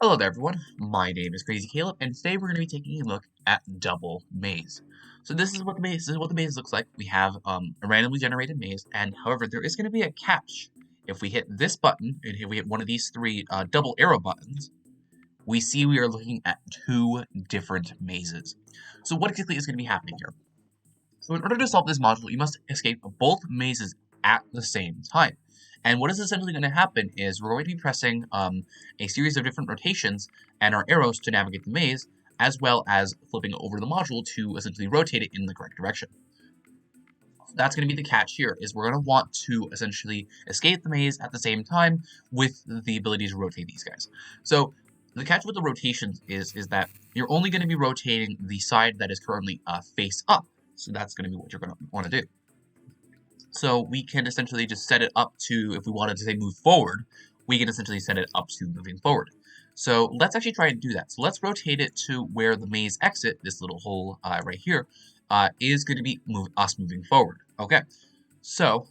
Hello there everyone, my name is Crazy Caleb, and today we're going to be taking a look at Double Maze. So this is what the maze looks like. We have a randomly generated maze, and however there is going to be a catch. If we hit this button, and if we hit one of these three double arrow buttons, we see we are looking at two different mazes. So what exactly is going to be happening here? So in order to solve this module, you must escape both mazes at the same time. And what is essentially going to happen is we're going to be pressing a series of different rotations and our arrows to navigate the maze, as well as flipping over the module to essentially rotate it in the correct direction. That's going to be the catch here, is we're going to want to essentially escape the maze at the same time with the ability to rotate these guys. So the catch with the rotations is that you're only going to be rotating the side that is currently face up. So that's going to be what you're going to want to do. So we can essentially just set it up to, if we wanted to say move forward, we can essentially set it up to moving forward. So let's actually try and do that. So let's rotate it to where the maze exit, this little hole right here, is going to be us moving forward. Okay, so,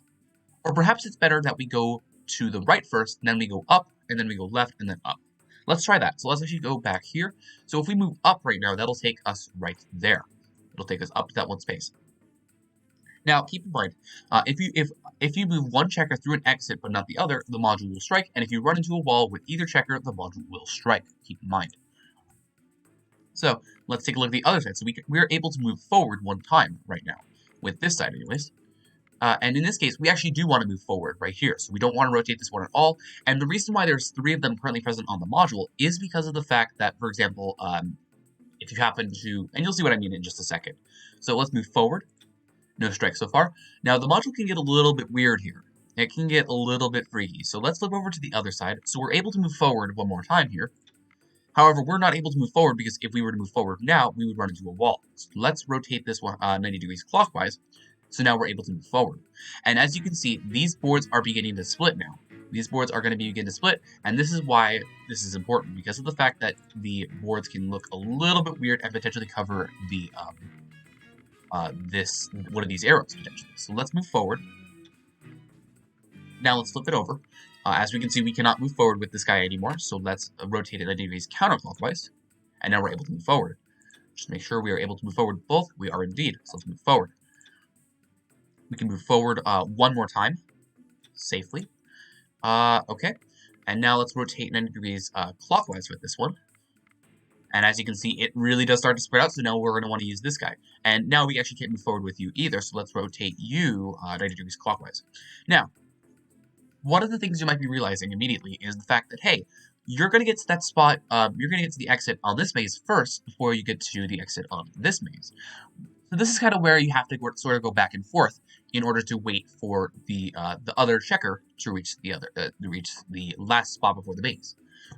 or perhaps it's better that we go to the right first, and then we go up, and then we go left, and then up. Let's try that. So let's actually go back here. So if we move up right now, that'll take us right there. It'll take us up to that one space. Now, keep in mind, if you move one checker through an exit but not the other, the module will strike, and if you run into a wall with either checker, the module will strike. Keep in mind. So, let's take a look at the other side. So we're able to move forward one time right now, with this side anyways. And in this case, we actually do want to move forward right here, so we don't want to rotate this one at all. And the reason why there's three of them currently present on the module is because of the fact that, for example, if you happen to, and you'll see what I mean in just a second. So let's move forward. No strike so far. Now, the module can get a little bit weird here. It can get a little bit freaky. So let's flip over to the other side. So we're able to move forward one more time here. However, we're not able to move forward because if we were to move forward now, we would run into a wall. So let's rotate this one 90 degrees clockwise. So now we're able to move forward. And as you can see, these boards are beginning to split now. These boards are going to begin to split, and this is why this is important, because of the fact that the boards can look a little bit weird and potentially cover the one of these arrows potentially. So let's move forward. Now let's flip it over. As we can see, we cannot move forward with this guy anymore, so let's rotate it 90 degrees counterclockwise, and now we're able to move forward. Just make sure we are able to move forward both. We are indeed, so let's move forward. We can move forward one more time, safely. Okay, and now let's rotate 90 degrees clockwise with this one. And as you can see, it really does start to spread out, so now we're going to want to use this guy. And now we actually can't move forward with you either, so let's rotate you 90 degrees clockwise. Now, one of the things you might be realizing immediately is the fact that, hey, you're going to get to that spot, you're going to get to the exit on this maze first before you get to the exit on this maze. So this is kind of where you have to sort of go back and forth in order to wait for the other checker to reach the last spot before the maze.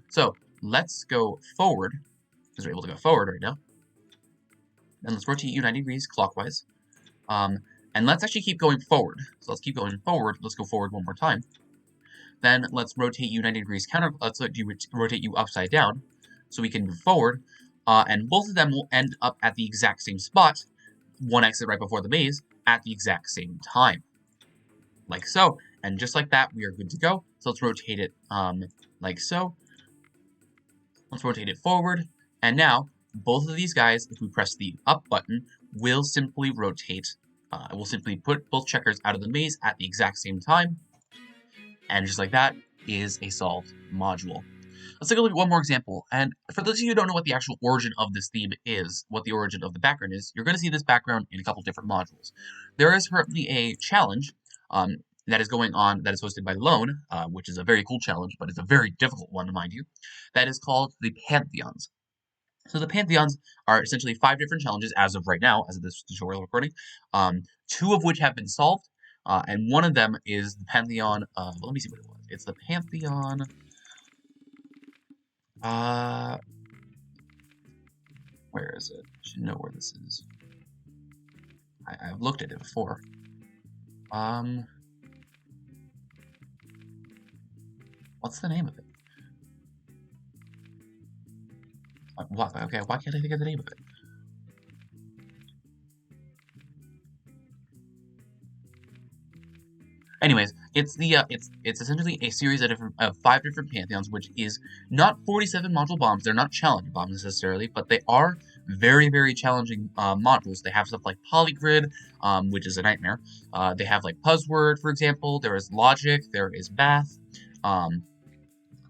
So let's go forward, because we're able to go forward right now. And let's rotate you 90 degrees clockwise. And let's actually keep going forward. So let's keep going forward. Let's go forward one more time. Then let's rotate you 90 degrees let's rotate you upside down so we can move forward. And both of them will end up at the exact same spot, one exit right before the maze, at the exact same time. Like so. And just like that, we are good to go. So let's rotate it like so. Let's rotate it forward. And now, both of these guys, if we press the up button, will simply rotate. We'll simply put both checkers out of the maze at the exact same time. And just like that is a solved module. Let's take a look at one more example. And for those of you who don't know what the actual origin of this theme is, what the origin of the background is, you're going to see this background in a couple different modules. There is currently a challenge that is going on that is hosted by Lone, which is a very cool challenge, but it's a very difficult one, mind you, that is called the Pantheons. So the Pantheons are essentially 5 different challenges as of right now, as of this tutorial recording, 2 of which have been solved, and one of them is the Pantheon, well, let me see what it was. It's the Pantheon, where is it? I should know where this is. I've looked at it before. What's the name of it? Okay, why can't I think of the name of it? Anyways, it's essentially a series of 5 different pantheons, which is not 47 module bombs. They're not challenge bombs necessarily, but they are very challenging modules. They have stuff like Polygrid, which is a nightmare. They have like Buzzword, for example. There is Logic. There is Bath. Um,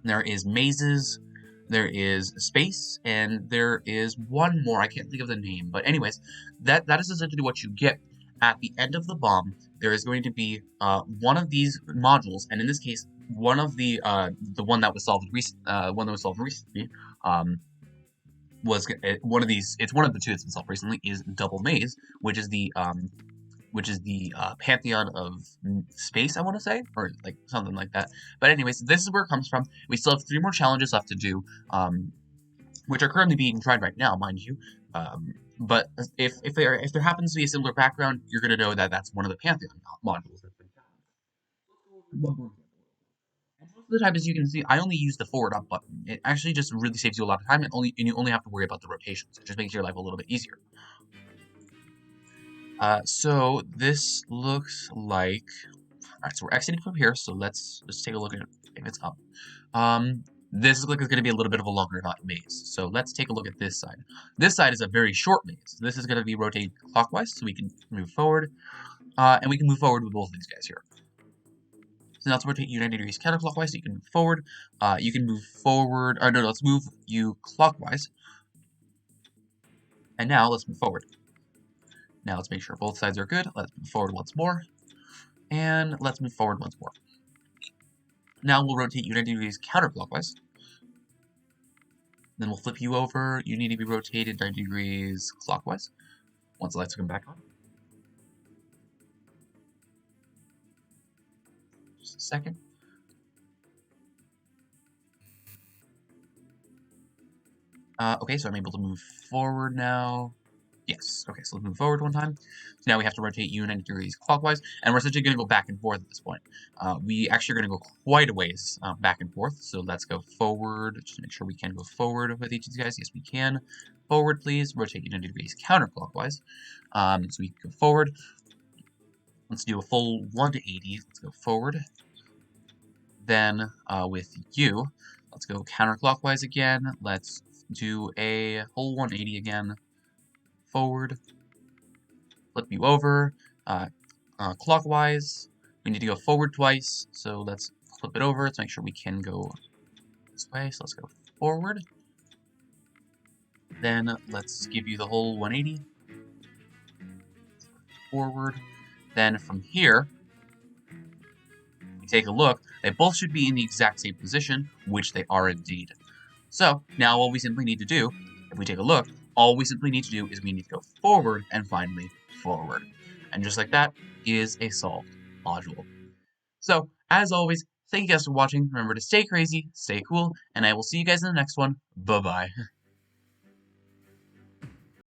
there is Mazes. There is Space, and there is one more. I can't think of the name, but anyways, that is essentially what you get at the end of the bomb. There is going to be one of these modules, and in this case, one of the one that was solved recently, was one of these. It's one of the two that's been solved recently. Is Double Maze, which is the Pantheon of Space, I want to say, or like something like that. But anyways, this is where it comes from. We still have 3 more challenges left to do, which are currently being tried right now, mind you. But if there happens to be a similar background, you're gonna know that that's one of the Pantheon modules that's been found. And most of the time, as you can see, I only use the forward up button. It actually just really saves you a lot of time, and you only have to worry about the rotations. It just makes your life a little bit easier. So this looks like, alright, so we're exiting from here, so let's take a look at if it's up. This looks like it's going to be a little bit of a longer maze, so let's take a look at this side. This side is a very short maze. This is going to be rotated clockwise, so we can move forward, and we can move forward with both of these guys here. So now let's rotate you 90 degrees counterclockwise, so you can move forward. You can move forward, or no, let's move you clockwise. And now let's move forward. Now let's make sure both sides are good. Let's move forward once more. And let's move forward once more. Now we'll rotate you 90 degrees counterclockwise. Then we'll flip you over. You need to be rotated 90 degrees clockwise. Once the lights come back on. Just a second. Okay, so I'm able to move forward now. Yes, okay, so let's move forward one time. So now we have to rotate you 90 degrees clockwise, and we're essentially going to go back and forth at this point. We actually are going to go quite a ways back and forth, so let's go forward, just to make sure we can go forward with each of these guys. Yes, we can. Forward, please. Rotate you 90 degrees counterclockwise. So we can go forward. Let's do a full 180. Let's go forward. Then with you, let's go counterclockwise again. Let's do a whole 180 again. Forward, flip you over, clockwise. We need to go forward twice, so let's flip it over to make sure we can go this way. So let's go forward. Then let's give you the whole 180. Forward. Then from here, we take a look. They both should be in the exact same position, which they are indeed. So now all we simply need to do, if we take a look, all we simply need to do is we need to go forward and finally forward. And just like that is a solved module. So, as always, thank you guys for watching. Remember to stay crazy, stay cool, and I will see you guys in the next one. Bye-bye.